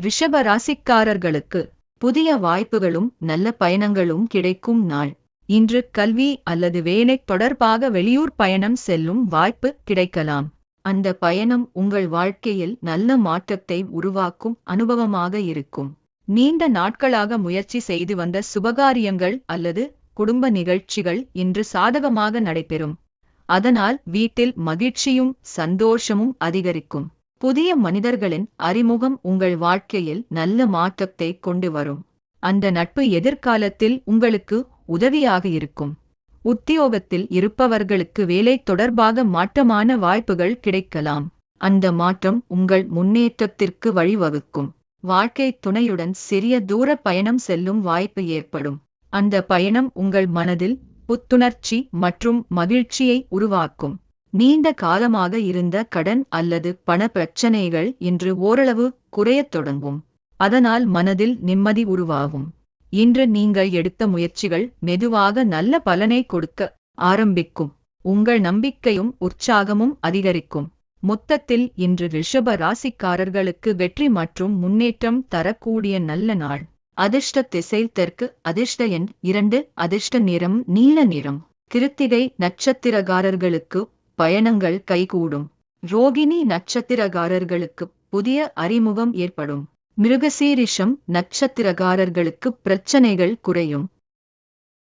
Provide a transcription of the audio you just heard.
ரிஷப ராசிக்காரர்களுக்கு புதிய வாய்ப்புகளும் நல்ல பயணங்களும் கிடைக்கும் நாள். இன்று கல்வி அல்லது வேலை தொடர்பாக வெளியூர் பயணம் செல்லும் வாய்ப்பு கிடைக்கலாம். அந்த பயணம் உங்கள் வாழ்க்கையில் நல்ல மாற்றத்தை உருவாக்கும் அனுபவமாக இருக்கும். நீண்ட நாட்களாக முயற்சி செய்து வந்த சுபகாரியங்கள் அல்லது குடும்ப நிகழ்ச்சிகள் இன்று சாதகமாக நடைபெறும். அதனால் வீட்டில் மகிழ்ச்சியும் சந்தோஷமும் அதிகரிக்கும். புதிய மனிதர்களின் அறிமுகம் உங்கள் வாழ்க்கையில் நல்ல மாற்றத்தை கொண்டு வரும். அந்த நட்பு எதிர்காலத்தில் உங்களுக்கு உதவியாக இருக்கும். உத்தியோகத்தில் இருப்பவர்களுக்கு வேலை தொடர்பாக மாற்றமான வாய்ப்புகள் கிடைக்கலாம். அந்த மாற்றம் உங்கள் முன்னேற்றத்திற்கு வழிவகுக்கும். வாழ்க்கை துணையுடன் சிறிய தூர பயணம் செல்லும் வாய்ப்பு ஏற்படும். அந்த பயணம் உங்கள் மனதில் புத்துணர்ச்சி மற்றும் மகிழ்ச்சியை உருவாக்கும். நீண்ட காலமாக இருந்த கடன் அல்லது பண பிரச்சனைகள் இன்று ஓரளவு குறையத் தொடங்கும். அதனால் மனதில் நிம்மதி உருவாகும். இன்று நீங்கள் எடுத்த முயற்சிகள் மெதுவாக நல்ல பலனை கொடுக்க ஆரம்பிக்கும். உங்கள் நம்பிக்கையும் உற்சாகமும் அதிகரிக்கும். மொத்தத்தில் இன்று ரிஷப ராசிக்காரர்களுக்கு வெற்றி மற்றும் முன்னேற்றம் தரக்கூடிய நல்ல நாள். அதிர்ஷ்ட திசை தெற்கு. அதிர்ஷ்ட எண் 2. அதிர்ஷ்ட நிறம் நீல நிறம். கிருத்திகை நட்சத்திரக்காரர்களுக்கு பயணங்கள் கைகூடும். ரோகிணி நட்சத்திரக்காரர்களுக்கு புதிய அறிமுகம் ஏற்படும். மிருகசீரிஷம் நட்சத்திரக்காரர்களுக்கு பிரச்சனைகள் குறையும்.